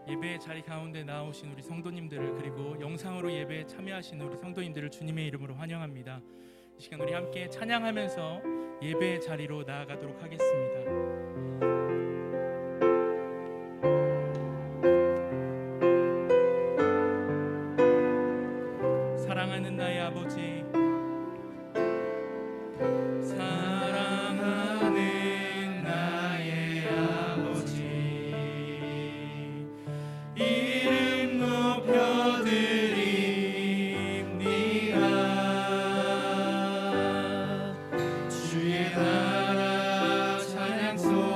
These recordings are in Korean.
예배의 자리 가운데 나오신 우리 성도님들을, 그리고 영상으로 예배에 참여하시는 우리 성도님들을 주님의 이름으로 환영합니다. 이 시간 우리 함께 찬양하면서 예배의 자리로 나아가도록 하겠습니다. 사랑하는 나의 아버지, 사랑하는 나의 아버지, 이름 높여드립니다. 주의 나라 찬양 속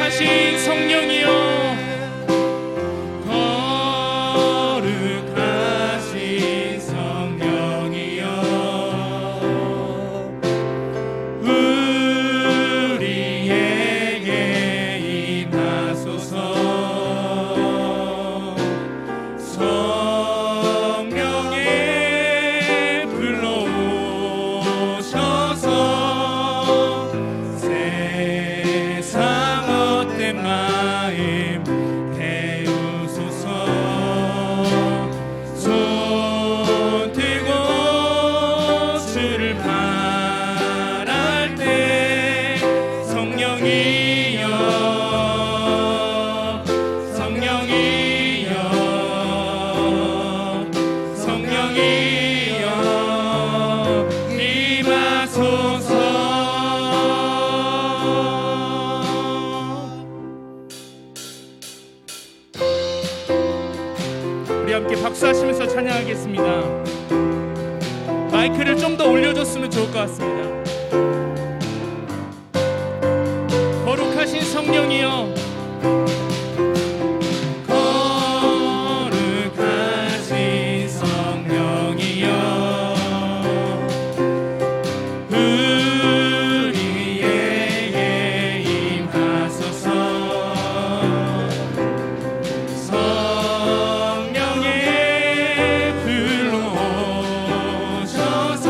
거룩하신 성령이여, 거룩하신 성령이여, 우리에게 임하소서. 성령의 불러오셔서 세상 헛된 마음 태우소서. 손 들고 주를 바랄 때 성령이여, 성령이여, 성령이여 임하소서. 우리 함께 박수하시면서 찬양하겠습니다. 마이크를 좀 더 올려줬으면 좋을 것 같습니다. 거룩하신 성령이여, 거룩하신 성령이여, 우리에게 임하소서. 성령의 불러오셔서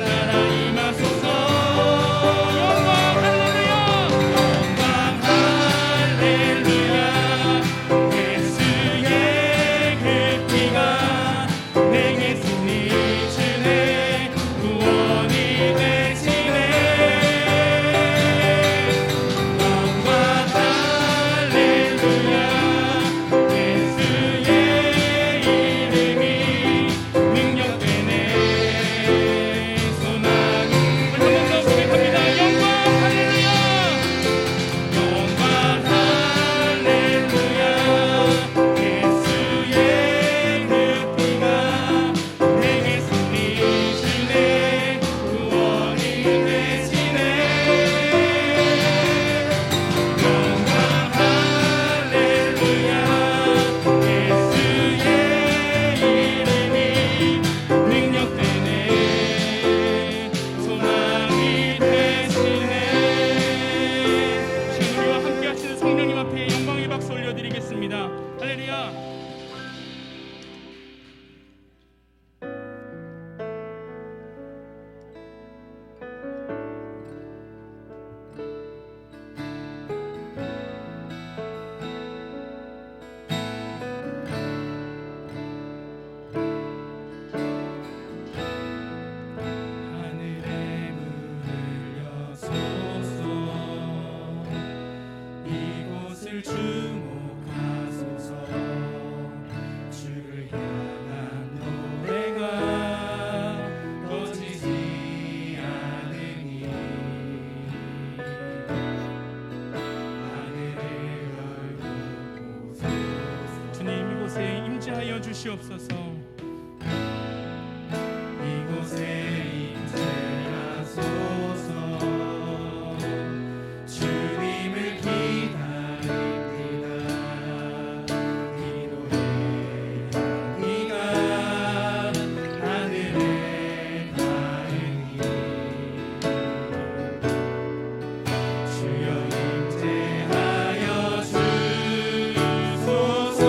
나라 임하소서. 영광 할렐루야. 영광 할렐루야. 예수의 그 피가 내게 승리 주네. 구원이 되시네. 영광 할렐루야. 예수의 이름이 능력되네. 소망이 우리 한 번 더 고백합니다. 영광 할렐루야. 영광 할렐루야. 예수의 그 피가 내게 승리 주네. 구원이 되시네. 영광 할렐루야. 예수의 이름이 능력되네. 소망이 되시네. 지금 우리와 함께 하시는 성령님 앞에 영광의 박수 올려드리겠습니다. 할렐루야. 하늘의 문을 여소서. 이곳을 주목하소서. 주를 향한 노래가 꺼지지 않으니. 하늘을 열고 보소서. 주님, 이곳에 임재하여 주시옵소서. 이곳에 임재하소서. 주님을 기다립니다. 기도의 향기가 하늘에 닿으니. 주여 임재하여 주소서.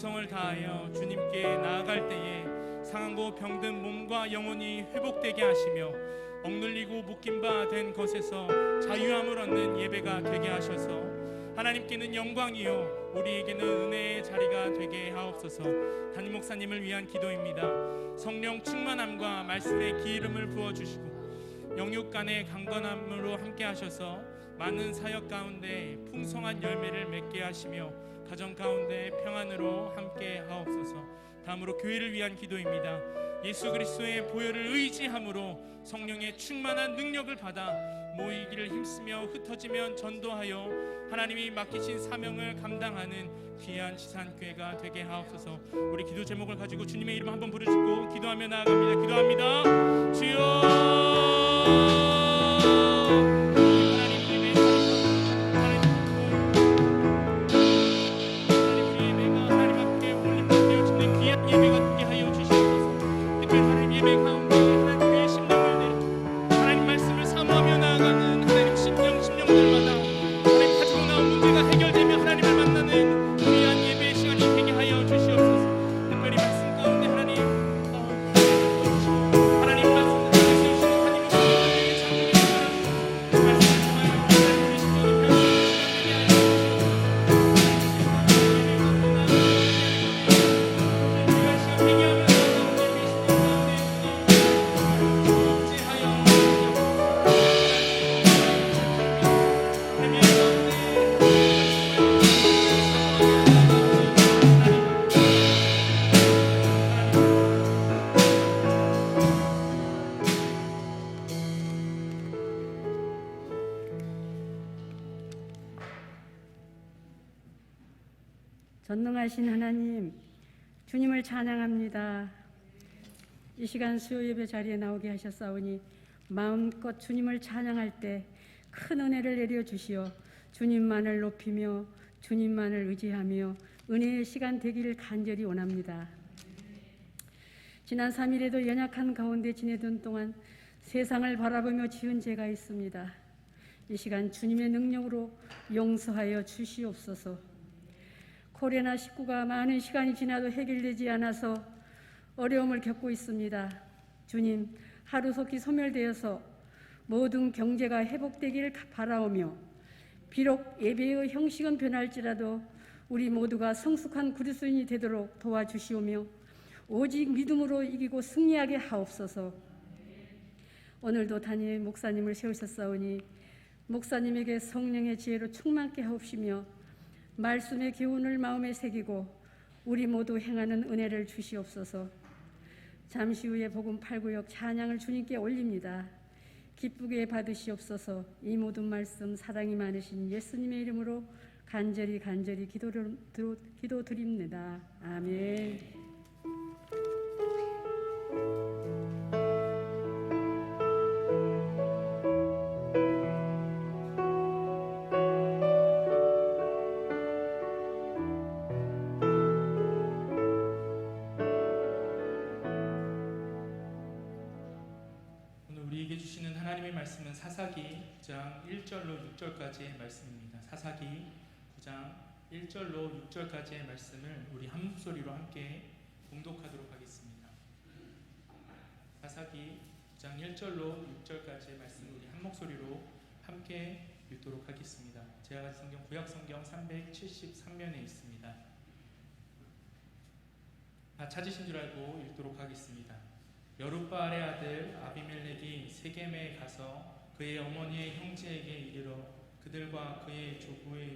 정성을 다하여 주님께 나아갈 때에 상하고 병든 몸과 영혼이 회복되게 하시며 억눌리고 묶인 바 된 것에서 자유함을 얻는 예배가 되게 하셔서 하나님께는 영광이요 우리에게는 은혜의 자리가 되게 하옵소서. 담임 목사님을 위한 기도입니다. 성령 충만함과 말씀의 기름을 부어주시고 영육 간의 강건함으로 함께 하셔서 많은 사역 가운데 풍성한 열매를 맺게 하시며 가정 가운데 평안으로 함께 하옵소서. 다음으로 교회를 위한 기도입니다. 예수 그리스도의 보혈을 의지함으로 성령의 충만한 능력을 받아 모이기를 힘쓰며 흩어지면 전도하여 하나님이 맡기신 사명을 감당하는 귀한 지산교회가 되게 하옵소서. 우리 기도 제목을 가지고 주님의 이름 한번 부르짖고 기도하며 나아갑니다. 기도합니다. 주여 전능하신 하나님, 주님을 찬양합니다. 이 시간 수요 예배 자리에 나오게 하셨사오니 마음껏 주님을 찬양할 때 큰 은혜를 내려 주시어 주님만을 높이며 주님만을 의지하며 은혜의 시간 되기를 간절히 원합니다. 지난 3일에도 연약한 가운데 지내던 동안 세상을 바라보며 지은 죄가 있습니다. 이 시간 주님의 능력으로 용서하여 주시옵소서. 코로나19가 많은 시간이 지나도 해결되지 않아서 어려움을 겪고 있습니다. 주님, 하루속히 소멸되어서 모든 경제가 회복되기를 바라오며 비록 예배의 형식은 변할지라도 우리 모두가 성숙한 그리스도인이 되도록 도와주시오며 오직 믿음으로 이기고 승리하게 하옵소서. 오늘도 담임 목사님을 세우셨사오니 목사님에게 성령의 지혜로 충만케 하옵시며 말씀의 교훈을 마음에 새기고 우리 모두 행하는 은혜를 주시옵소서. 잠시 후에 복음 8구역 찬양을 주님께 올립니다. 기쁘게 받으시옵소서. 이 모든 말씀 사랑이 많으신 예수님의 이름으로 간절히 기도드립니다. 아멘. 우리에게 주시는 하나님의 말씀은 사사기 9장 1절로 6절까지의 말씀입니다. 사사기 9장 1절로 6절까지의 말씀을 우리 한 목소리로 함께 봉독하도록 하겠습니다. 사사기 9장 1절로 6절까지의 말씀을 우리 한 목소리로 함께 읽도록 하겠습니다. 제가 가진 성경 구약 성경 373면에 있습니다. 찾으신 줄 알고 읽도록 하겠습니다. 여룻바알의 아들 아비멜렉이 세겜에 가서 그의 어머니의 형제에게 이르러 그들과 그의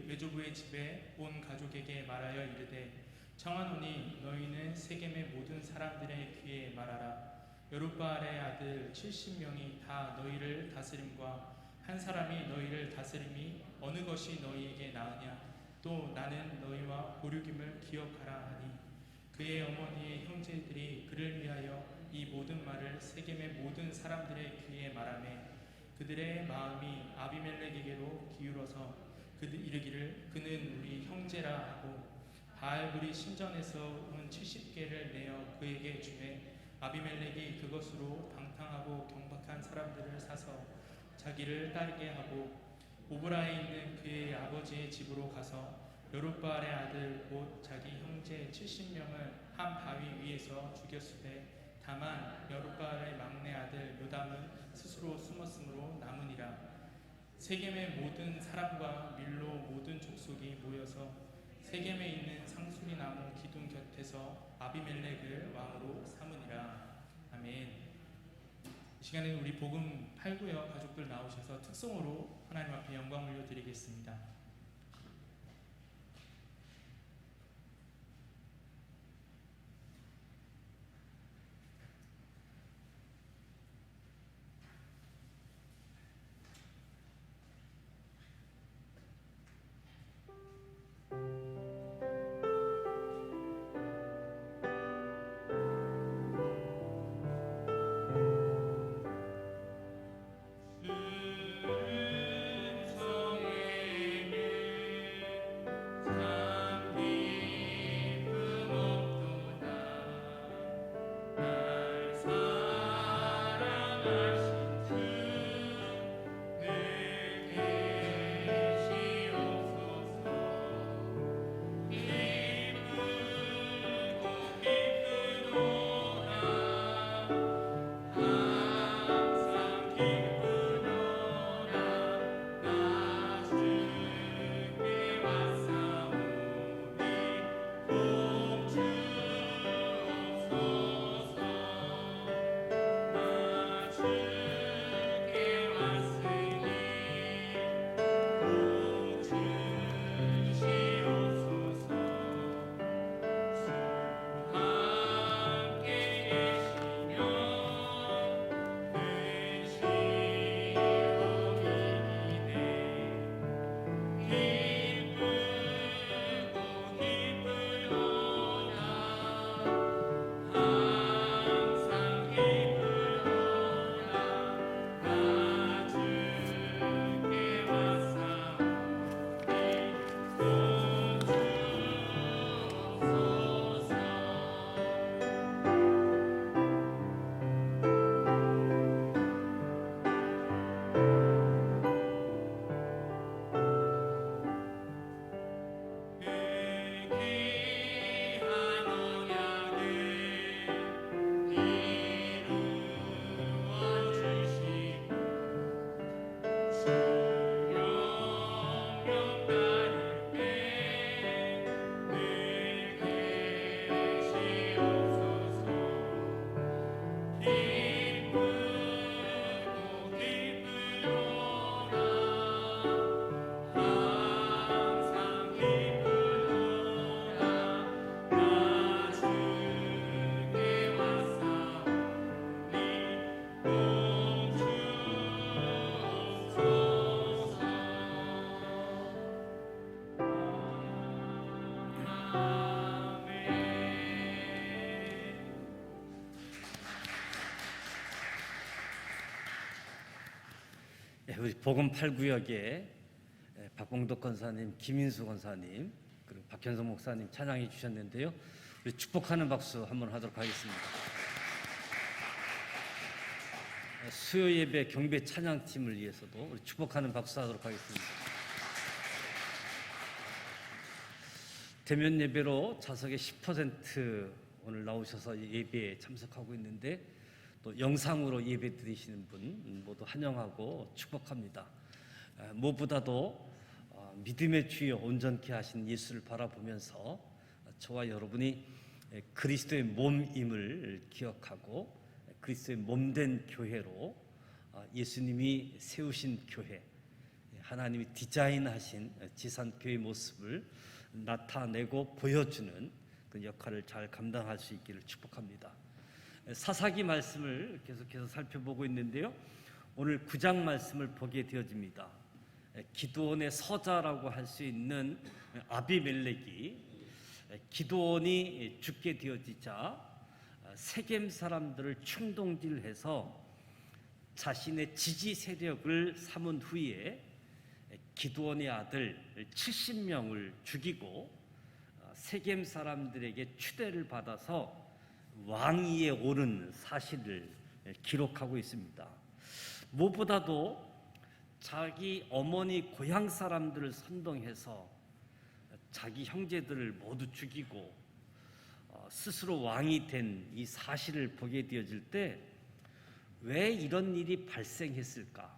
외조부의 집에 온 가족에게 말하여 이르되 청하노니 너희는 세겜의 모든 사람들의 귀에 말하라. 여룻바알의 아들 70명이 다 너희를 다스림과 한 사람이 너희를 다스림이 어느 것이 너희에게 나으냐. 또 나는 너희와 보류김을 기억하라 하니 그의 어머니의 형제들이 그를 위하여 이 모든 말을 세겜의 모든 사람들의 귀에 말하매 그들의 마음이 아비멜렉에게로 기울어서 이르기를 그는 우리 형제라 하고 바알불이 신전에서 온 70개를 내어 그에게 주매 아비멜렉이 그것으로 방탕하고 경박한 사람들을 사서 자기를 따르게 하고 오브라에 있는 그의 아버지의 집으로 가서 여룻바알의 아들 곧 자기 형제 70명을 한 바위 위에서 죽였으되 다만 여룻바알의 막내 아들 요담은 스스로 숨었으므로 남으니라. 세겜의 모든 사람과 밀로 모든 족속이 모여서 세겜에 있는 상수리 나무 기둥 곁에서 아비멜렉을 왕으로 삼으니라. 아멘. 이 시간에는 우리 복음 8구역 가족들 나오셔서 특송으로 하나님 앞에 영광 올려드리겠습니다. 우리 복음 8구역에 박봉덕 권사님, 김인수 권사님, 그리고 박현성 목사님 찬양해 주셨는데요. 우리 축복하는 박수 한번 하도록 하겠습니다. 수요 예배 경배 찬양팀을 위해서도 우리 축복하는 박수 하도록 하겠습니다. 대면 예배로 좌석의 10% 오늘 나오셔서 예배에 참석하고 있는데 또 영상으로 예배 드리시는 분 모두 환영하고 축복합니다. 무엇보다도 믿음의 주여 온전케 하신 예수를 바라보면서 저와 여러분이 그리스도의 몸임을 기억하고 그리스도의 몸된 교회로 예수님이 세우신 교회, 하나님이 디자인하신 지산교회의 모습을 나타내고 보여주는 그 역할을 잘 감당할 수 있기를 축복합니다. 사사기 말씀을 계속해서 살펴보고 있는데요. 오늘 9장 말씀을 보게 되어집니다. 기드온의 서자라고 할 수 있는 아비멜렉이 기드온이 죽게 되어지자 세겜 사람들을 충동질해서 자신의 지지 세력을 삼은 후에 기드온의 아들 70명을 죽이고 세겜 사람들에게 추대를 받아서 왕위에 오른 사실을 기록하고 있습니다. 무엇보다도 자기 어머니 고향 사람들을 선동해서 자기 형제들을 모두 죽이고 스스로 왕이 된 이 사실을 보게 되어질 때 왜 이런 일이 발생했을까?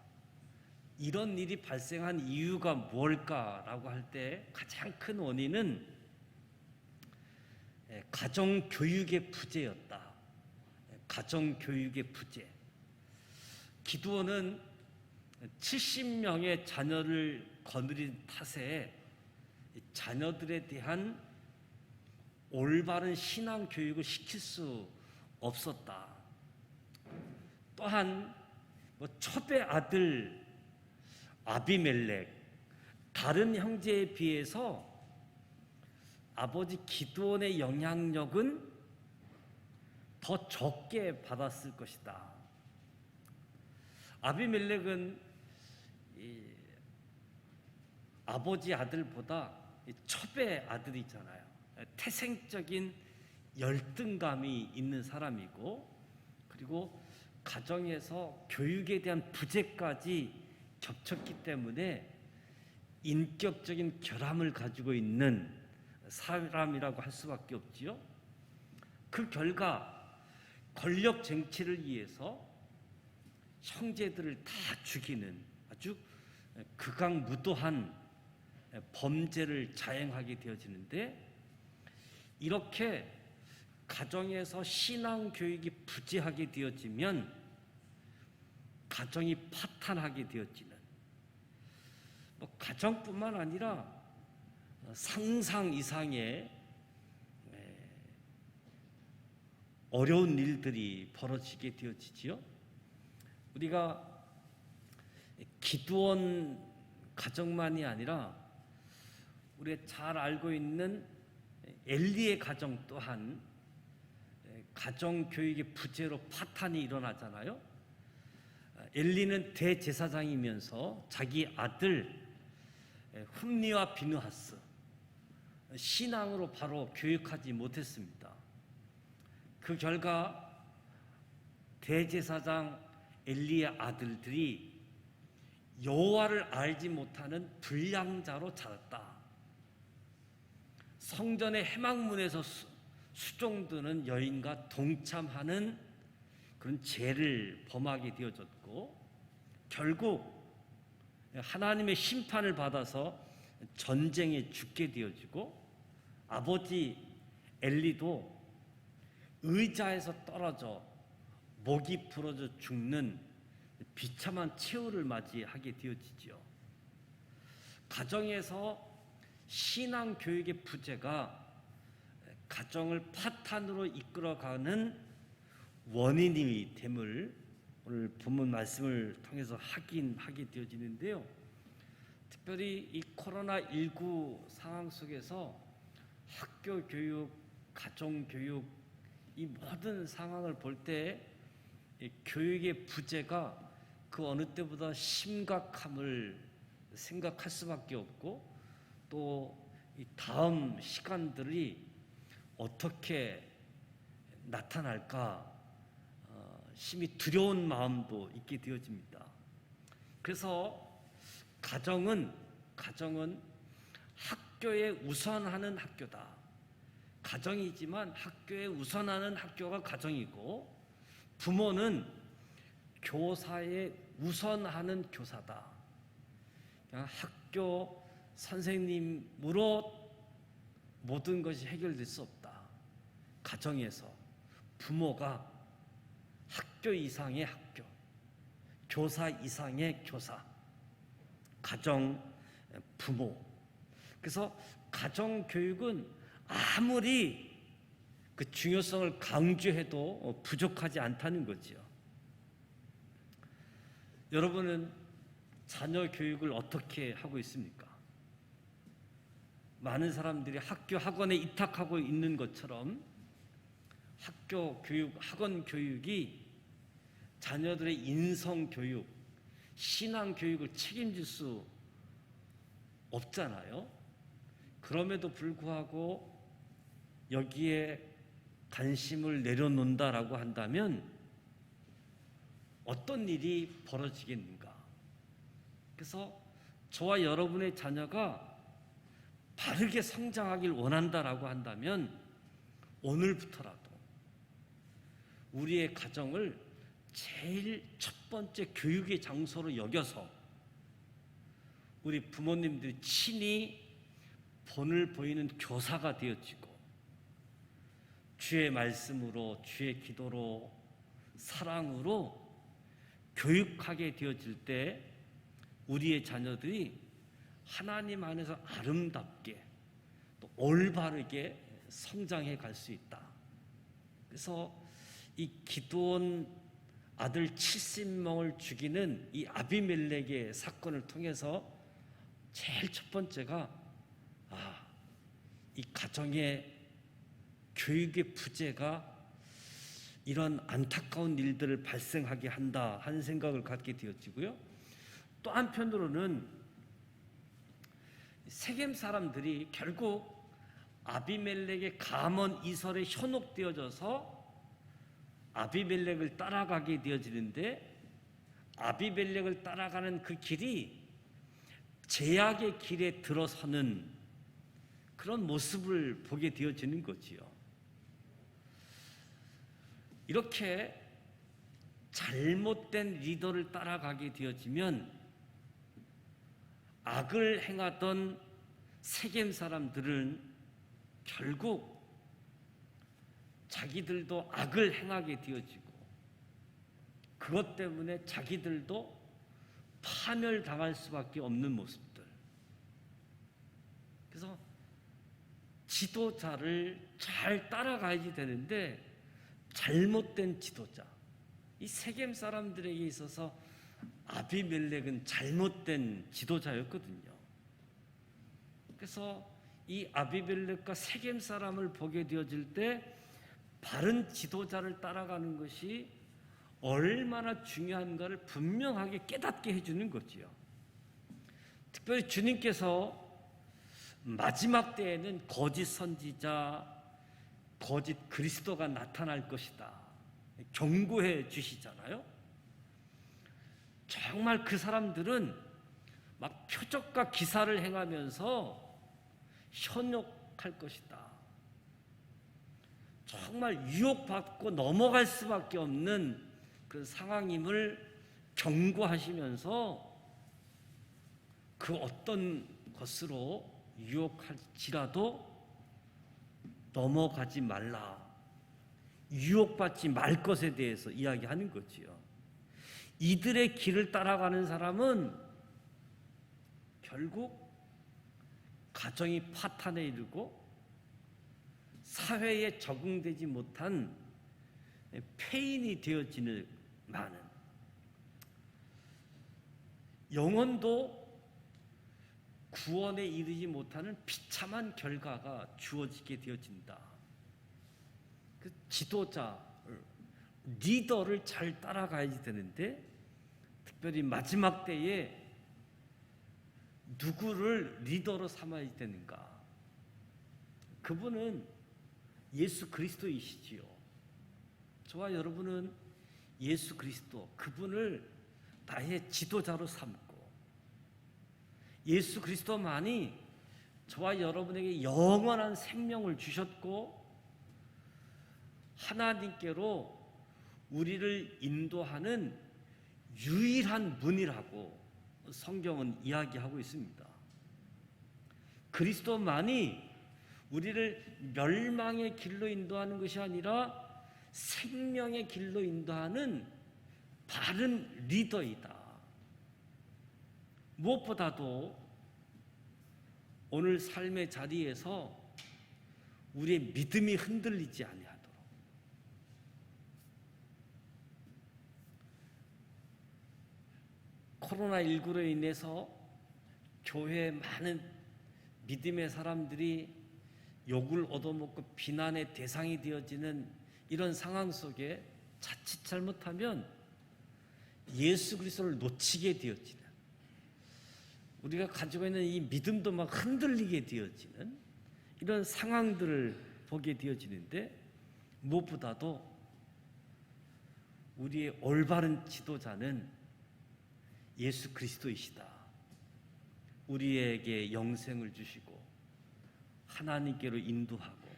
이런 일이 발생한 이유가 뭘까라고 할 때 가장 큰 원인은 가정 교육의 부재였다. 가정 교육의 부재. 기드온은 70명의 자녀를 거느린 탓에 자녀들에 대한 올바른 신앙 교육을 시킬 수 없었다. 또한 첩의 아들 아비멜렉, 다른 형제에 비해서 아버지 기드온의 영향력은 더 적게 받았을 것이다. 아비멜렉은 아버지 아들보다 첩의 아들이잖아요. 태생적인 열등감이 있는 사람이고, 그리고 가정에서 교육에 대한 부재까지 겹쳤기 때문에 인격적인 결함을 가지고 있는 사람이라고 할 수밖에 없지요. 그 결과 권력 쟁취를 위해서 형제들을 다 죽이는 아주 극악무도한 범죄를 자행하게 되어지는데, 이렇게 가정에서 신앙 교육이 부재하게 되어지면 가정이 파탄하게 되어지는, 가정뿐만 아니라 상상 이상의 어려운 일들이 벌어지게 되어지지요. 우리가 기드온 가정만이 아니라 우리가 잘 알고 있는 엘리의 가정 또한 가정 교육의 부재로 파탄이 일어나잖아요. 엘리는 대제사장이면서 자기 아들 흠니와 비느하스 신앙으로 바로 교육하지 못했습니다. 그 결과 대제사장 엘리의 아들들이 여호와를 알지 못하는 불량자로 자랐다. 성전의 해막문에서 수종드는 여인과 동참하는 그런 죄를 범하게 되어졌고, 결국 하나님의 심판을 받아서 전쟁에 죽게 되어지고, 아버지 엘리도 의자에서 떨어져 목이 부러져 죽는 비참한 최후를 맞이하게 되어지죠. 가정에서 신앙 교육의 부재가 가정을 파탄으로 이끌어가는 원인이 됨을 오늘 본문 말씀을 통해서 확인하게 되어지는데요. 특별히 이 코로나19 상황 속에서 학교 교육, 가정 교육, 이 모든 상황을 볼 때 교육의 부재가 그 어느 때보다 심각함을 생각할 수밖에 없고, 또 이 다음 시간들이 어떻게 나타날까 심히 두려운 마음도 있게 되어집니다. 그래서 가정은 학교에 우선하는 학교다. 가정이지만 학교에 우선하는 학교가 가정이고, 부모는 교사에 우선하는 교사다. 그냥 학교 선생님으로 모든 것이 해결될 수 없다. 가정에서 부모가 학교 이상의 학교, 교사 이상의 교사, 가정 부모. 그래서 가정 교육은 아무리 그 중요성을 강조해도 부족하지 않다는 거지요. 여러분은 자녀 교육을 어떻게 하고 있습니까? 많은 사람들이 학교 학원에 입학하고 있는 것처럼 학교 교육, 학원 교육이 자녀들의 인성 교육, 신앙 교육을 책임질 수 없잖아요. 그럼에도 불구하고 여기에 관심을 내려놓는다라고 한다면 어떤 일이 벌어지겠는가? 그래서 저와 여러분의 자녀가 바르게 성장하길 원한다라고 한다면 오늘부터라도 우리의 가정을 제일 첫 번째 교육의 장소로 여겨서 우리 부모님들이 친히 본을 보이는 교사가 되어지고 주의 말씀으로, 주의 기도로, 사랑으로 교육하게 되어질 때 우리의 자녀들이 하나님 안에서 아름답게 또 올바르게 성장해 갈 수 있다. 그래서 이 기드온 아들 70명을 죽이는 이 아비멜렉의 사건을 통해서 제일 첫 번째가 이 가정의 교육의 부재가 이런 안타까운 일들을 발생하게 한다 하는 생각을 갖게 되었지고요. 또 한편으로는 세겜 사람들이 결국 아비멜렉의 가문 이설에 현혹되어져서 아비멜렉을 따라가게 되어지는데 아비멜렉을 따라가는 그 길이 제약의 길에 들어서는 그런 모습을 보게 되어지는 거지요. 이렇게 잘못된 리더를 따라가게 되어지면 악을 행하던 세겜 사람들은 결국 자기들도 악을 행하게 되어지고 그것 때문에 자기들도 파멸당할 수밖에 없는 모습들. 그래서 지도자를 잘 따라가야지 되는데 잘못된 지도자, 이 세겜 사람들에게 있어서 아비멜렉은 잘못된 지도자였거든요. 그래서 이 아비멜렉과 세겜 사람을 보게 되어질 때 바른 지도자를 따라가는 것이 얼마나 중요한가를 분명하게 깨닫게 해주는 거지요. 특별히 주님께서 마지막 때에는 거짓 선지자, 거짓 그리스도가 나타날 것이다 경고해 주시잖아요. 정말 그 사람들은 막 표적과 기사를 행하면서 현혹할 것이다. 정말 유혹받고 넘어갈 수밖에 없는 그 상황임을 경고하시면서 그 어떤 것으로 유혹할지라도 넘어가지 말라, 유혹받지 말 것에 대해서 이야기하는 거지요. 이들의 길을 따라가는 사람은 결국 가정이 파탄에 이르고 사회에 적응되지 못한 폐인이 되어지는 많은, 영혼도 구원에 이르지 못하는 비참한 결과가 주어지게 되어진다. 그 지도자, 리더를 잘 따라가야지 되는데 특별히 마지막 때에 누구를 리더로 삼아야 되는가? 그분은 예수 그리스도이시지요. 저와 여러분은 예수 그리스도, 그분을 나의 지도자로 삼고 예수 그리스도만이 저와 여러분에게 영원한 생명을 주셨고 하나님께로 우리를 인도하는 유일한 문이라고 성경은 이야기하고 있습니다. 그리스도만이 우리를 멸망의 길로 인도하는 것이 아니라 생명의 길로 인도하는 바른 리더이다. 무엇보다도 오늘 삶의 자리에서 우리의 믿음이 흔들리지 아니하도록 코로나19로 인해서 교회에 많은 믿음의 사람들이 욕을 얻어먹고 비난의 대상이 되어지는 이런 상황 속에 자칫 잘못하면 예수 그리스도를 놓치게 되어지는, 우리가 가지고 있는 이 믿음도 막 흔들리게 되어지는 이런 상황들을 보게 되어지는데 무엇보다도 우리의 올바른 지도자는 예수 그리스도이시다. 우리에게 영생을 주시고 하나님께로 인도하고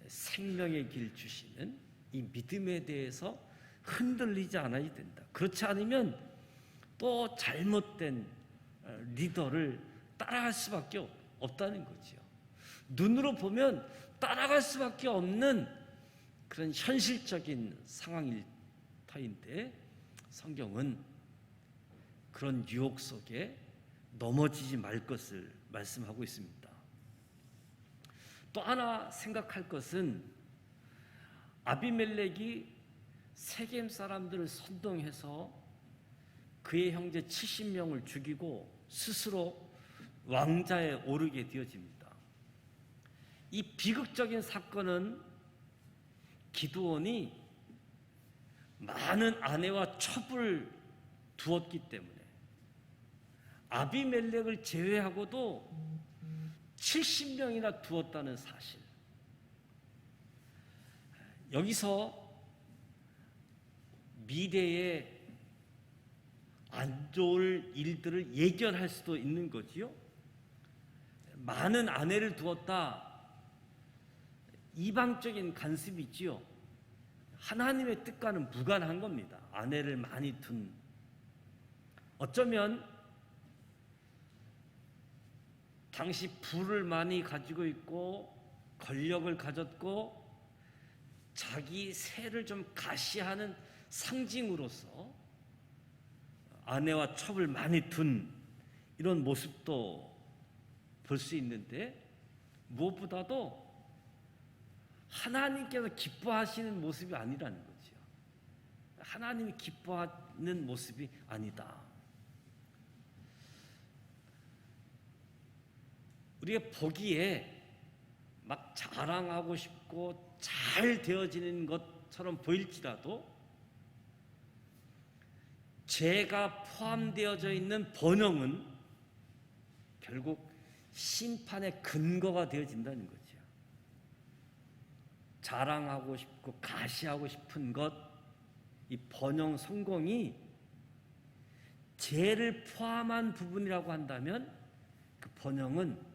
생명의 길 주시는 이 믿음에 대해서 흔들리지 않아야 된다. 그렇지 않으면 또 잘못된 리더를 따라갈 수밖에 없다는 거죠. 눈으로 보면 따라갈 수밖에 없는 그런 현실적인 상황일 터인데 성경은 그런 유혹 속에 넘어지지 말 것을 말씀하고 있습니다. 또 하나 생각할 것은 아비멜렉이 세겜 사람들을 선동해서 그의 형제 70명을 죽이고 스스로 왕자에 오르게 되어집니다. 이 비극적인 사건은 기드온이 많은 아내와 첩을 두었기 때문에 아비멜렉을 제외하고도 70명이나 두었다는 사실. 여기서 미래에 안 좋을 일들을 예견할 수도 있는 거지요. 많은 아내를 두었다. 이방적인 간섭이지요. 하나님의 뜻과는 무관한 겁니다. 아내를 많이 둔. 어쩌면 당시 부를 많이 가지고 있고 권력을 가졌고 자기 세를 좀 가시하는 상징으로서 아내와 첩을 많이 둔 이런 모습도 볼 수 있는데 무엇보다도 하나님께서 기뻐하시는 모습이 아니라는 거죠. 하나님이 기뻐하는 모습이 아니다. 우리가 보기에 막 자랑하고 싶고 잘 되어지는 것처럼 보일지라도 죄가 포함되어져 있는 번영은 결국 심판의 근거가 되어진다는 거죠. 자랑하고 싶고 가시하고 싶은 것, 이 번영 성공이 죄를 포함한 부분이라고 한다면 그 번영은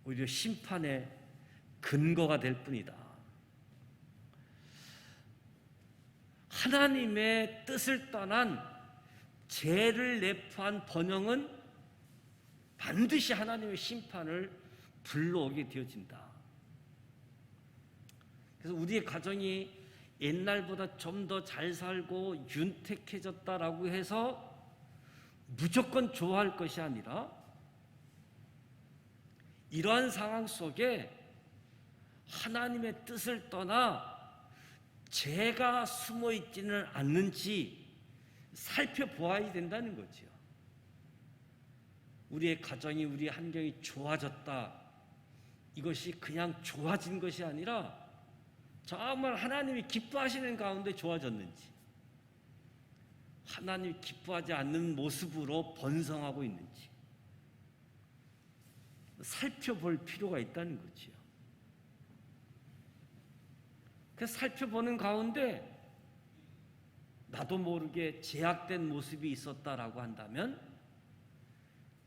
오히려 심판의 근거가 될 뿐이다. 하나님의 뜻을 떠난 죄를 내포한 번영은 반드시 하나님의 심판을 불러오게 되어진다. 그래서 우리의 가정이 옛날보다 좀 더 잘 살고 윤택해졌다라고 해서 무조건 좋아할 것이 아니라 이러한 상황 속에 하나님의 뜻을 떠나 죄가 숨어 있지는 않는지 살펴보아야 된다는 거죠. 우리의 가정이, 우리의 환경이 좋아졌다. 이것이 그냥 좋아진 것이 아니라 정말 하나님이 기뻐하시는 가운데 좋아졌는지, 하나님이 기뻐하지 않는 모습으로 번성하고 있는지 살펴볼 필요가 있다는 거지요. 그래서 살펴보는 가운데 나도 모르게 제약된 모습이 있었다라고 한다면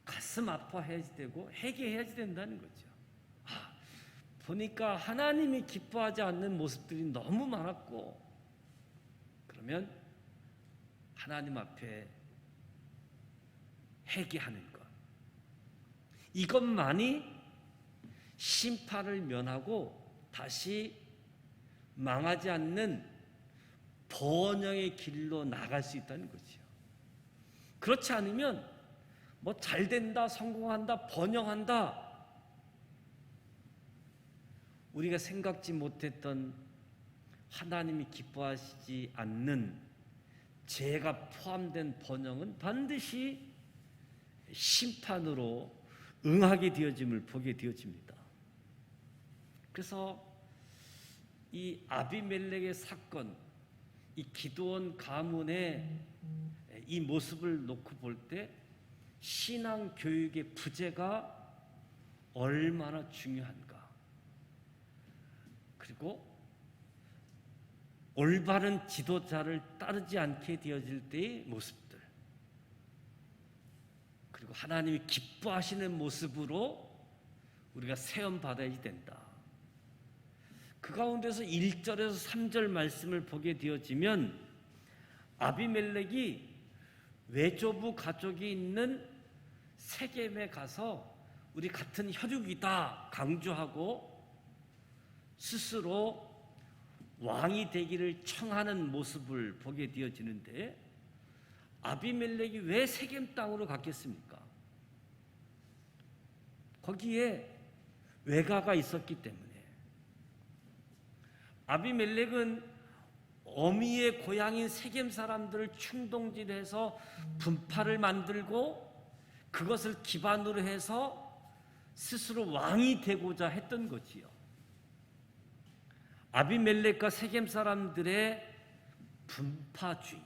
가슴 아파해야지 되고 회개해야지 된다는 거죠. 보니까 하나님이 기뻐하지 않는 모습들이 너무 많았고, 그러면 하나님 앞에 회개하는 것, 이것만이 심판을 면하고 다시 망하지 않는 번영의 길로 나갈 수 있다는 거죠. 그렇지 않으면 뭐 잘된다, 성공한다, 번영한다, 우리가 생각지 못했던 하나님이 기뻐하시지 않는 죄가 포함된 번영은 반드시 심판으로 응하게 되어짐을 보게 되어집니다. 그래서 이 아비멜렉의 사건, 이 기드온 가문의 이 모습을 놓고 볼 때 신앙 교육의 부재가 얼마나 중요한가, 그리고 올바른 지도자를 따르지 않게 되어질 때의 모습들, 그리고 하나님이 기뻐하시는 모습으로 우리가 세움 받아야 된다. 그 가운데서 1절에서 3절 말씀을 보게 되어지면 아비멜렉이 외조부 가족이 있는 세겜에 가서 우리 같은 혈육이다 강조하고 스스로 왕이 되기를 청하는 모습을 보게 되어지는데, 아비멜렉이 왜 세겜 땅으로 갔겠습니까? 거기에 외가가 있었기 때문에. 아비멜렉은 어미의 고향인 세겜 사람들을 충동질해서 분파를 만들고 그것을 기반으로 해서 스스로 왕이 되고자 했던 거지요. 아비멜렉과 세겜 사람들의 분파주의,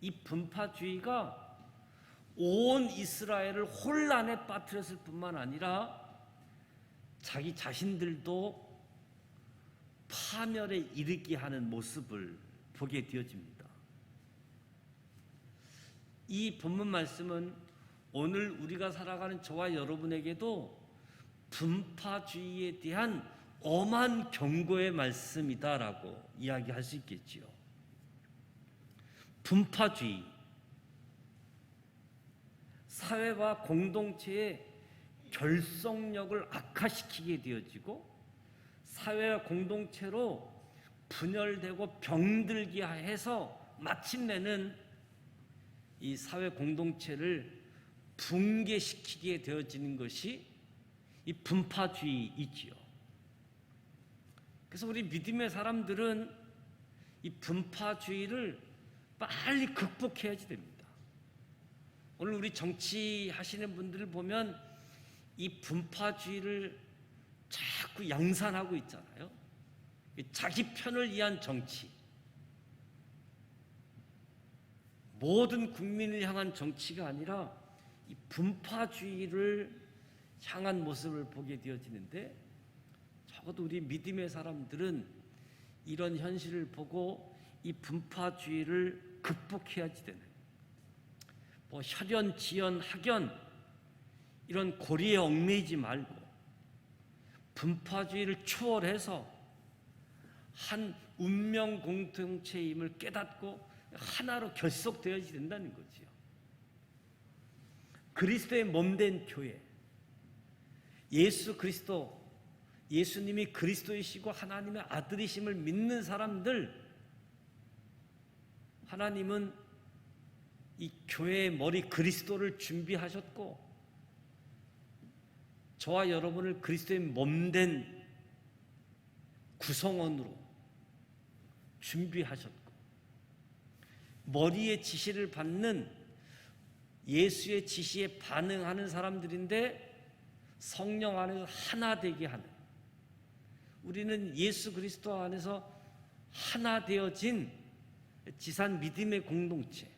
이 분파주의가 온 이스라엘을 혼란에 빠뜨렸을 뿐만 아니라 자기 자신들도 파멸에 이르게 하는 모습을 보게 되어집니다. 이 본문 말씀은 오늘 우리가 살아가는 저와 여러분에게도 분파주의에 대한 엄한 경고의 말씀이다라고 이야기할 수 있겠지요. 분파주의, 사회와 공동체의 결속력을 악화시키게 되어지고 사회와 공동체로 분열되고 병들게 해서 마침내는 이 사회 공동체를 붕괴시키게 되어지는 것이 이 분파주의이지요. 그래서 우리 믿음의 사람들은 이 분파주의를 빨리 극복해야지 됩니다. 오늘 우리 정치하시는 분들을 보면 이 분파주의를 자꾸 양산하고 있잖아요. 자기 편을 위한 정치, 모든 국민을 향한 정치가 아니라 이 분파주의를 향한 모습을 보게 되어지는데, 적어도 우리 믿음의 사람들은 이런 현실을 보고 이 분파주의를 극복해야지 되는, 혈연, 지연, 학연 이런 고리에 얽매이지 말고 분파주의를 초월해서 한 운명 공동체임을 깨닫고 하나로 결속되어야 된다는 거지요. 그리스도의 몸된 교회, 예수 그리스도, 예수님이 그리스도이시고 하나님의 아들이심을 믿는 사람들, 하나님은 이 교회의 머리 그리스도를 준비하셨고 저와 여러분을 그리스도의 몸된 구성원으로 준비하셨고, 머리의 지시를 받는 예수의 지시에 반응하는 사람들인데 성령 안에서 하나 되게 하는, 우리는 예수 그리스도 안에서 하나 되어진 지산 믿음의 공동체,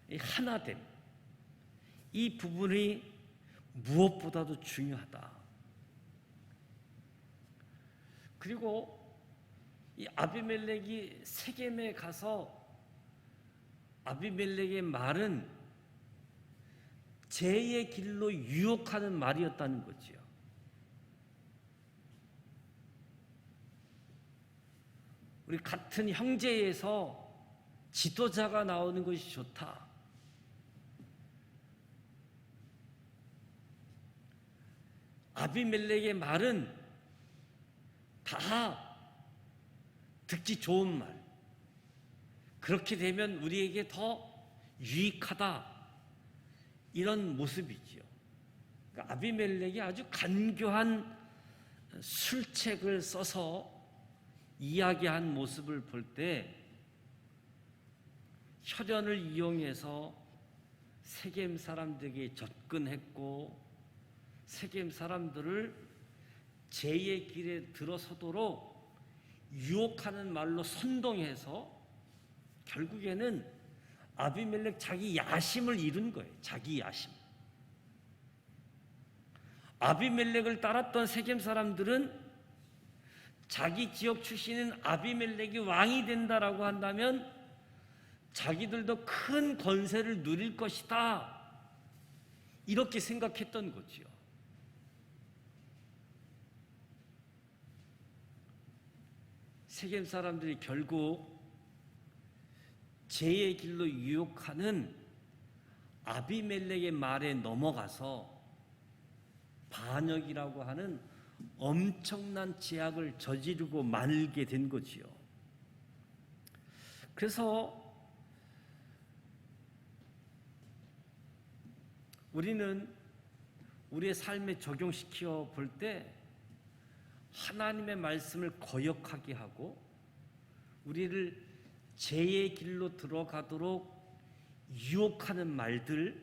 이 하나됨, 이 부분이 무엇보다도 중요하다. 그리고 이 아비멜렉이 세겜에 가서 아비멜렉의 말은 죄의 길로 유혹하는 말이었다는 거지요. 우리 같은 형제에서 지도자가 나오는 것이 좋다. 아비멜렉의 말은 다 듣기 좋은 말, 그렇게 되면 우리에게 더 유익하다, 이런 모습이지요. 그러니까 아비멜렉이 아주 간교한 술책을 써서 이야기한 모습을 볼 때 혈연을 이용해서 세겜 사람들에게 접근했고 세겜 사람들을 죄의 길에 들어서도록 유혹하는 말로 선동해서 결국에는 아비멜렉 자기 야심을 이룬 거예요. 자기 야심. 아비멜렉을 따랐던 세겜 사람들은 자기 지역 출신인 아비멜렉이 왕이 된다라고 한다면 자기들도 큰 권세를 누릴 것이다, 이렇게 생각했던 거지요. 세겜 사람들이 결국 죄의 길로 유혹하는 아비멜렉의 말에 넘어가서 반역이라고 하는 엄청난 죄악을 저지르고 말게 된 거지요. 그래서 우리는 우리의 삶에 적용시켜 볼 때 하나님의 말씀을 거역하게 하고 우리를 죄의 길로 들어가도록 유혹하는 말들,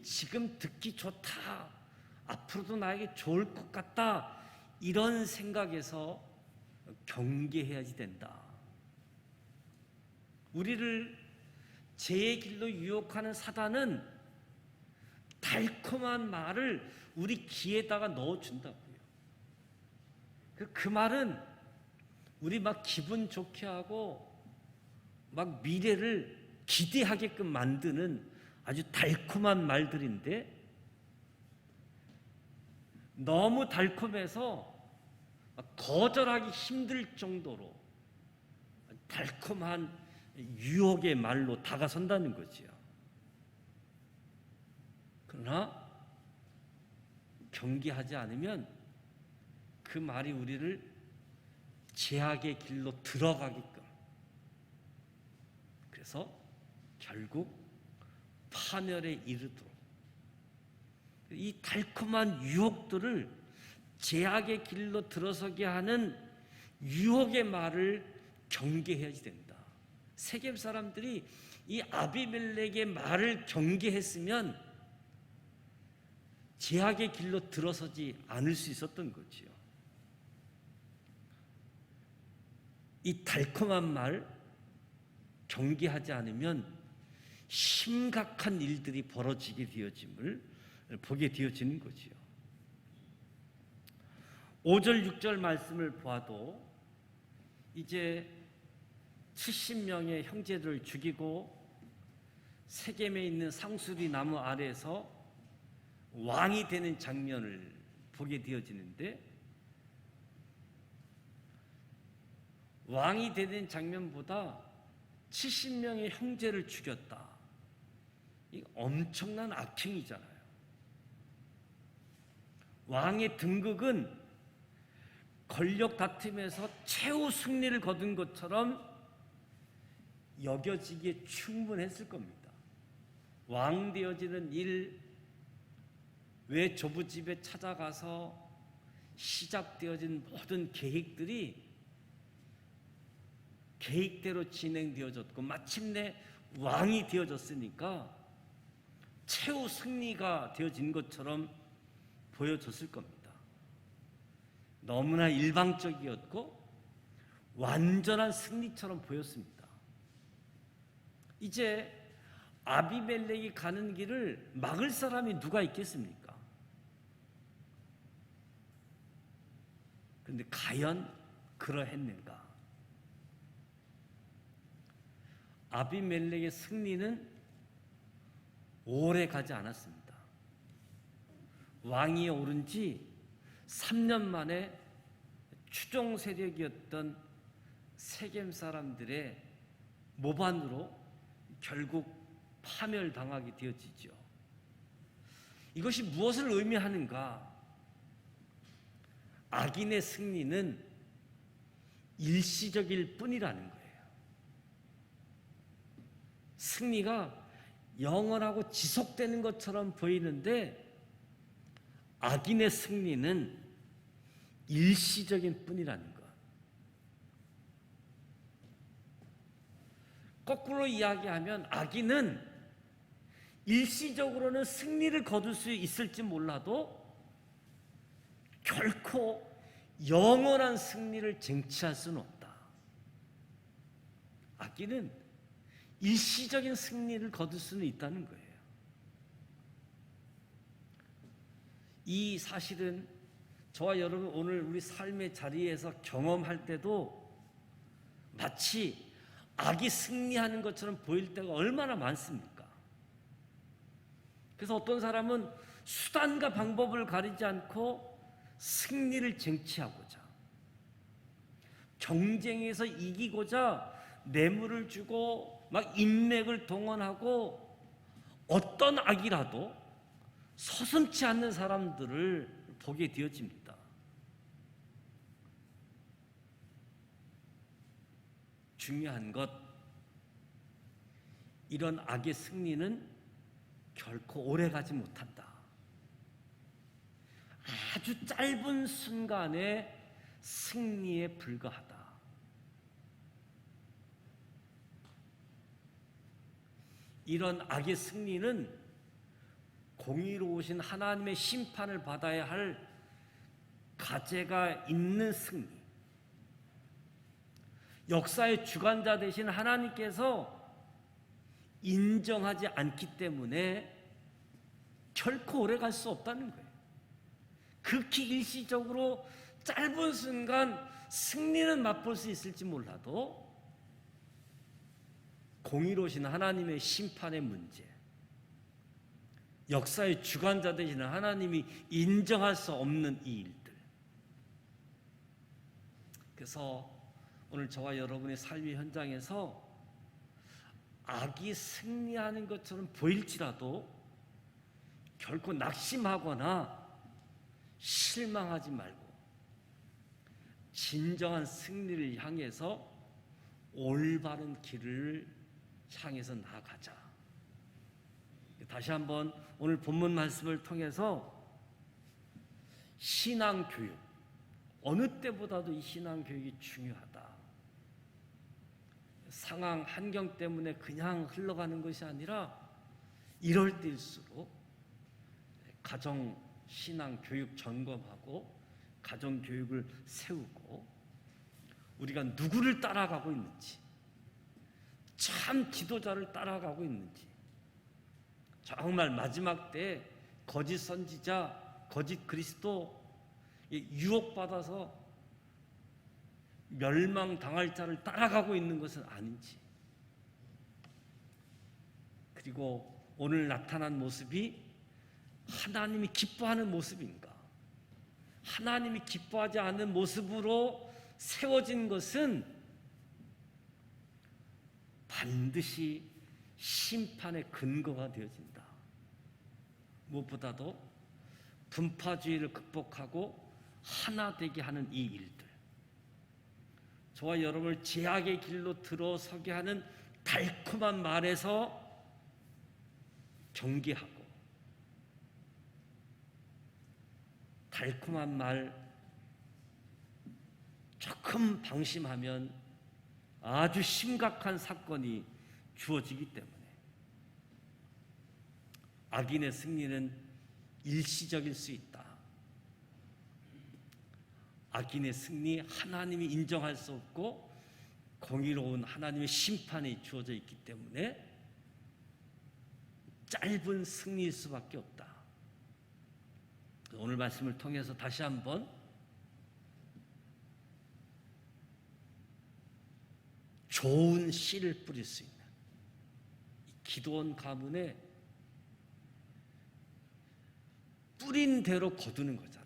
지금 듣기 좋다, 앞으로도 나에게 좋을 것 같다, 이런 생각에서 경계해야지 된다. 우리를 죄의 길로 유혹하는 사단은 달콤한 말을 우리 귀에다가 넣어준다고요. 그 말은 우리 막 기분 좋게 하고 막 미래를 기대하게끔 만드는 아주 달콤한 말들인데, 너무 달콤해서 거절하기 힘들 정도로 달콤한 유혹의 말로 다가선다는 거지요. 그러나 경계하지 않으면 그 말이 우리를 죄악의 길로 들어가게끔, 그래서 결국 파멸에 이르도록, 이 달콤한 유혹들을, 죄악의 길로 들어서게 하는 유혹의 말을 경계해야지 된다. 세겜 사람들이 이 아비멜렉의 말을 경계했으면 죄악의 길로 들어서지 않을 수 있었던 거지요. 이 달콤한 말 경계하지 않으면 심각한 일들이 벌어지게 되어짐을 보게 되어지는 거지요. 5절 6절 말씀을 보아도 이제 70명의 형제들을 죽이고 세겜에 있는 상수리 나무 아래에서 왕이 되는 장면을 보게 되어지는데, 왕이 되는 장면보다 70명의 형제를 죽였다, 이 엄청난 악행이잖아요. 왕의 등극은 권력 다툼에서 최후 승리를 거둔 것처럼 여겨지기에 충분했을 겁니다. 왕 되어지는 일, 왜 조부집에 찾아가서 시작되어진 모든 계획들이 계획대로 진행되어졌고 마침내 왕이 되어졌으니까 최후 승리가 되어진 것처럼 보여졌을 겁니다. 너무나 일방적이었고 완전한 승리처럼 보였습니다. 이제 아비멜렉이 가는 길을 막을 사람이 누가 있겠습니까? 그런데 과연 그러했는가? 아비멜렉의 승리는 오래 가지 않았습니다. 왕위에 오른 지 3년 만에 추종 세력이었던 세겜 사람들의 모반으로 결국 파멸당하게 되어지죠. 이것이 무엇을 의미하는가? 악인의 승리는 일시적일 뿐이라는 거예요. 승리가 영원하고 지속되는 것처럼 보이는데 악인의 승리는 일시적인 뿐이라는 것. 거꾸로 이야기하면 악인은 일시적으로는 승리를 거둘 수 있을지 몰라도 결코 영원한 승리를 쟁취할 수는 없다. 악인은 일시적인 승리를 거둘 수는 있다는 거예요. 이 사실은 저와 여러분 오늘 우리 삶의 자리에서 경험할 때도 마치 악이 승리하는 것처럼 보일 때가 얼마나 많습니까? 그래서 어떤 사람은 수단과 방법을 가리지 않고 승리를 쟁취하고자, 경쟁에서 이기고자 뇌물을 주고 막 인맥을 동원하고 어떤 악이라도 서슴지 않는 사람들을 보게 되어집니다. 중요한 것, 이런 악의 승리는 결코 오래가지 못한다. 아주 짧은 순간의 승리에 불과하다. 이런 악의 승리는 공의로우신 하나님의 심판을 받아야 할 가죄가 있는 승리, 역사의 주관자 되신 하나님께서 인정하지 않기 때문에 결코 오래갈 수 없다는 거예요. 극히 일시적으로 짧은 순간 승리는 맛볼 수 있을지 몰라도 공의로우신 하나님의 심판의 문제, 역사의 주관자 되시는 하나님이 인정할 수 없는 이 일들. 그래서 오늘 저와 여러분의 삶의 현장에서 악이 승리하는 것처럼 보일지라도 결코 낙심하거나 실망하지 말고 진정한 승리를 향해서 올바른 길을 향해서 나아가자. 다시 한번 오늘 본문 말씀을 통해서 신앙교육, 어느 때보다도 이 신앙교육이 중요하다. 상황, 환경 때문에 그냥 흘러가는 것이 아니라 이럴 때일수록 가정 신앙 교육 점검하고 가정 교육을 세우고 우리가 누구를 따라가고 있는지, 참 지도자를 따라가고 있는지, 정말 마지막 때 거짓 선지자, 거짓 그리스도 유혹받아서 멸망당할 자를 따라가고 있는 것은 아닌지, 그리고 오늘 나타난 모습이 하나님이 기뻐하는 모습인가, 하나님이 기뻐하지 않는 모습으로 세워진 것은 반드시 심판의 근거가 되어진다. 무엇보다도 분파주의를 극복하고 하나 되게 하는 이 일들, 저와 여러분을 제약의 길로 들어서게 하는 달콤한 말에서 경계하고, 달콤한 말 조금 방심하면 아주 심각한 사건이 주어지기 때문에 악인의 승리는 일시적일 수 있다. 악인의 승리, 하나님이 인정할 수 없고 공의로운 하나님의 심판이 주어져 있기 때문에 짧은 승리일 수밖에 없다. 오늘 말씀을 통해서 다시 한번 좋은 씨를 뿌릴 수 있는 기도원 가문에 뿌린 대로 거두는 거잖아요.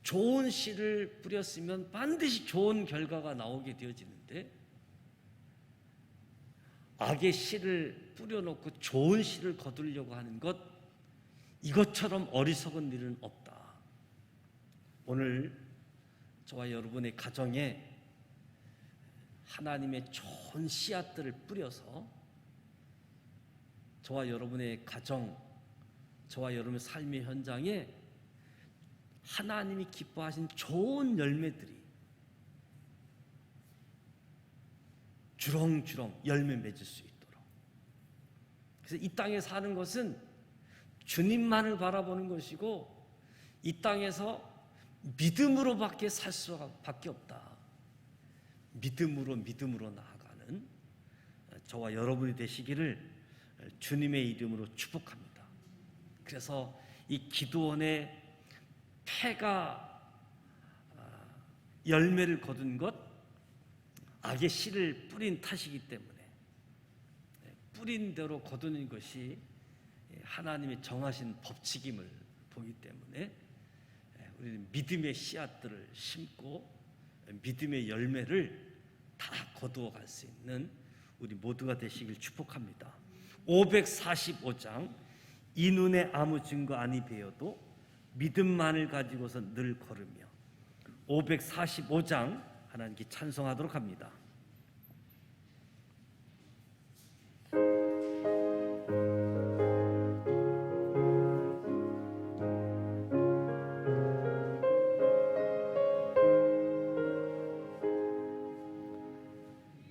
좋은 씨를 뿌렸으면 반드시 좋은 결과가 나오게 되어지는데, 악의 씨를 뿌려놓고 좋은 씨를 거두려고 하는 것, 이것처럼 어리석은 일은 없다. 오늘 저와 여러분의 가정에 하나님의 좋은 씨앗들을 뿌려서 저와 여러분의 가정, 저와 여러분의 삶의 현장에 하나님이 기뻐하신 좋은 열매들이 주렁주렁 열매 맺을 수 있도록. 그래서 이 땅에 사는 것은 주님만을 바라보는 것이고, 이 땅에서 믿음으로밖에 살 수밖에 없다. 믿음으로 나아가는 저와 여러분이 되시기를 주님의 이름으로 축복합니다. 그래서 이 기도원의 패가 열매를 거둔 것, 악의 씨를 뿌린 탓이기 때문에 뿌린 대로 거두는 것이 하나님이 정하신 법칙임을 보기 때문에 우리는 믿음의 씨앗들을 심고 믿음의 열매를 다 거두어 갈 수 있는 우리 모두가 되시길 축복합니다. 545장 이 눈에 아무 증거 아니 배어도 믿음만을 가지고서 늘 걸으며 545장 하나님께 찬송하도록 합니다.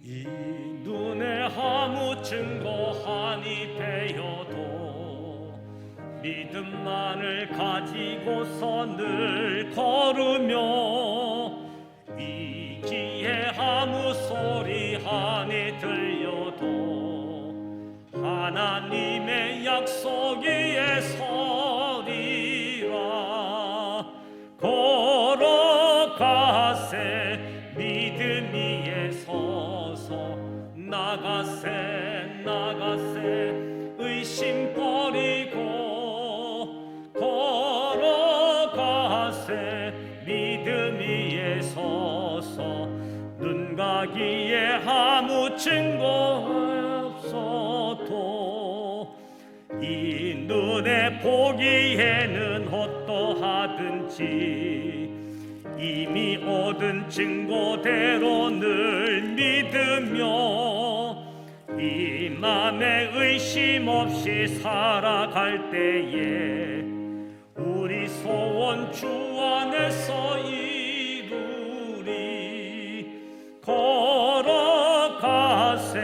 이 눈에 아무 증거 하니 배어도 믿음만을 가지고서 늘 걸으며 이 귀에 아무 소리 하니 들려도 하나님의 약속 위에 서리라. 걸어가세 믿음 위에 서서 나가세 나가세 의심 버리고 걸어가세 믿음 위에 서서 눈 가기에 아무 증거 없어도 이 눈에 보기에는 어떠하든지 이미 얻은 증거대로 늘 믿으며 이 맘에 의심 없이 살아갈 때에 우리 소원 주 안에서 이루리. 걸어가세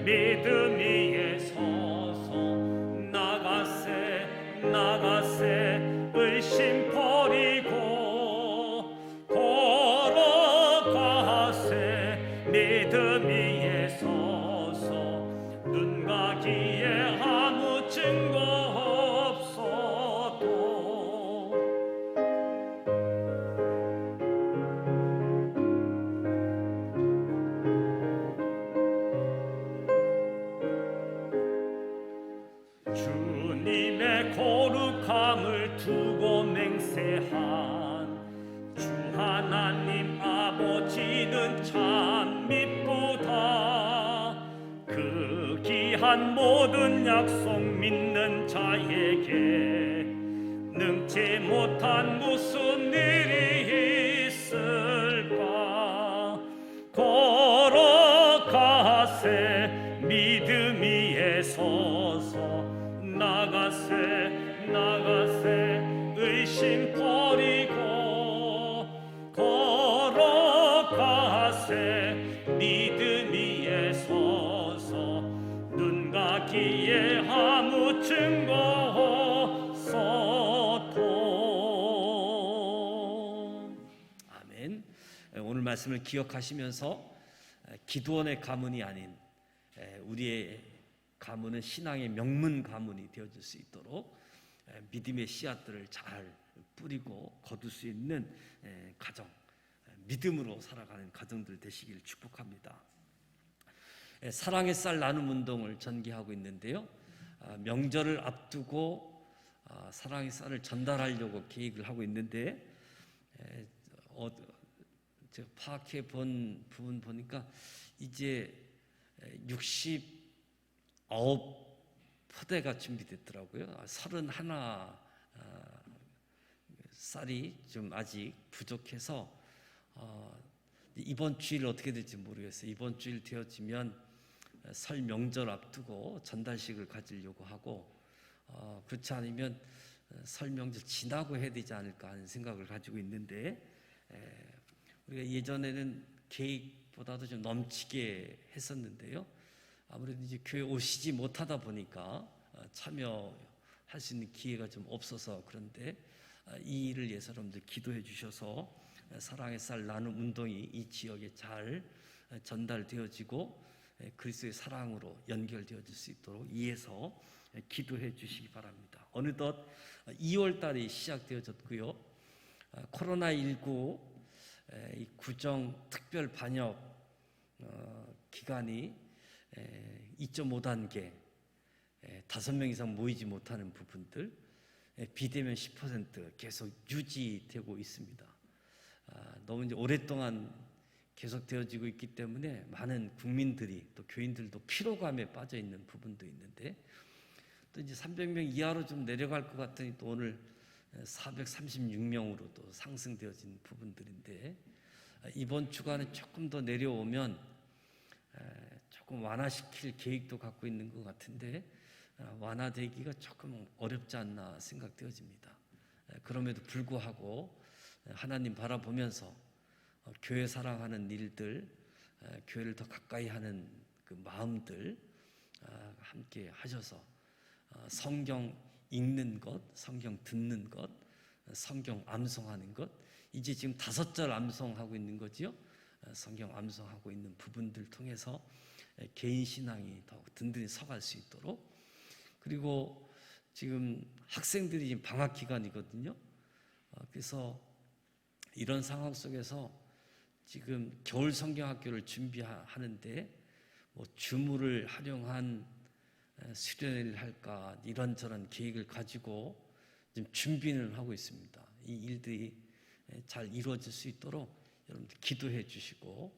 믿음 위에 서서 나가세 나가세 의심 버리고 걸어가세 믿음 위에 서서 눈 가기에 아무 증거 없어도 주님의 거룩함을 두고 맹세한 주 하나님 아버지는 참 미쁘다. 그 귀한 모든 약속 믿는 자에게 능치 못한 무슨 일이 있을까. 걸어가세 믿음 위에 서서 나가세 나가세 의심 버리고 걸어가세 믿음 위에 서서 눈 가기에 아무 증거 없어도. 아멘. 오늘 말씀을 기억하시면서 기도원의 가문이 아닌 우리의 가문은 신앙의 명문 가문이 되어질 수 있도록 믿음의 씨앗들을 잘 뿌리고 거둘 수 있는 가정, 믿음으로 살아가는 가정들 되시기를 축복합니다. 사랑의 쌀 나눔 운동을 전개하고 있는데요. 명절을 앞두고 사랑의 쌀을 전달하려고 계획을 하고 있는데 제가 파악해 본 부분 보니까 이제 69포대가 준비됐더라고요. 31 쌀이 좀 아직 부족해서 이번 주일 어떻게 될지 모르겠어요. 이번 주일 되어지면 설 명절 앞두고 전달식을 가지려고 하고 그렇지 않으면 설 명절 지나고 해야 되지 않을까 하는 생각을 가지고 있는데 우리가 예전에는 계획보다도 좀 넘치게 했었는데요. 아무래도 이제 교회 오시지 못하다 보니까 참여할 수 있는 기회가 좀 없어서 그런데 이 일을 위해서 여러분들 기도해 주셔서 사랑의 쌀 나눔 운동이 이 지역에 잘 전달되어지고 그리스도의 사랑으로 연결되어질 수 있도록 이해서 기도해 주시기 바랍니다. 어느덧 2월 달이 시작되어졌고요. 코로나19 이 구정 특별 반역 기간이 2.5단계 5명 이상 모이지 못하는 부분들 비대면 10% 계속 유지되고 있습니다. 너무 이제 오랫동안 계속 되어지고 있기 때문에 많은 국민들이 또 교인들도 피로감에 빠져 있는 부분도 있는데, 또 이제 300명 이하로 좀 내려갈 것 같더니 또 오늘 436명으로 또 상승되어진 부분들인데, 이번 주간에 조금 더 내려오면 조금 완화시킬 계획도 갖고 있는 것 같은데 완화되기가 조금 어렵지 않나 생각되어집니다. 그럼에도 불구하고 하나님 바라보면서 교회 사랑하는 일들, 교회를 더 가까이 하는 그 마음들 함께 하셔서 성경 읽는 것, 성경 듣는 것, 성경 암송하는 것, 이제 지금 5절 암송하고 있는 거지요. 성경 암송하고 있는 부분들 통해서 개인 신앙이 더 든든히 서갈 수 있도록, 그리고 지금 학생들이 지금 방학 기간이거든요. 그래서 이런 상황 속에서 지금 겨울 성경학교를 준비하는데 뭐 주무를 활용한 수련회를 할까 이런저런 계획을 가지고 지금 준비를 하고 있습니다. 이 일들이 잘 이루어질 수 있도록 여러분들 기도해 주시고,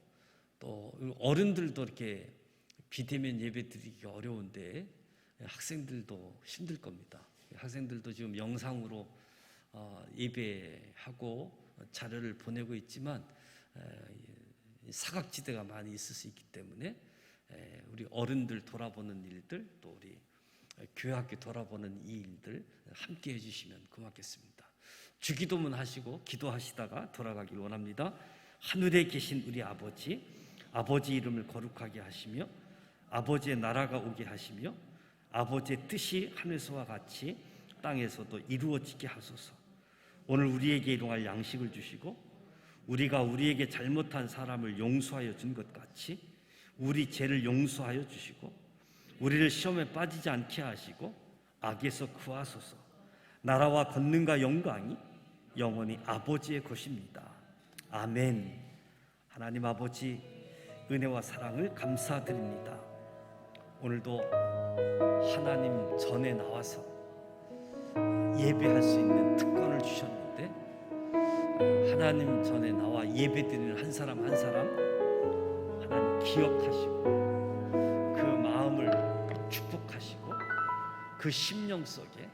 또 어른들도 이렇게 비대면 예배 드리기가 어려운데 학생들도 힘들 겁니다. 학생들도 지금 영상으로 예배하고 자료를 보내고 있지만 사각지대가 많이 있을 수 있기 때문에 우리 어른들 돌아보는 일들, 또 우리 교회학교 돌아보는 이 일들 함께 해주시면 고맙겠습니다. 주기도문 하시고 기도하시다가 돌아가길 원합니다. 하늘에 계신 우리 아버지, 아버지 이름을 거룩하게 하시며 아버지의 나라가 오게 하시며 아버지의 뜻이 하늘에서와 같이 땅에서도 이루어지게 하소서. 오늘 우리에게 일용할 양식을 주시고 우리가 우리에게 잘못한 사람을 용서하여 준 것 같이 우리 죄를 용서하여 주시고 우리를 시험에 빠지지 않게 하시고 악에서 구하소서. 나라와 권능과 영광이 영원히 아버지의 것입니다. 아멘. 하나님 아버지, 은혜와 사랑을 감사드립니다. 오늘도 하나님 전에 나와서 예배할 수 있는 특권을 주셨는데, 하나님 전에 나와 예배드리는 한 사람 한 사람 하나님 기억하시고 그 마음을 축복하시고 그 심령 속에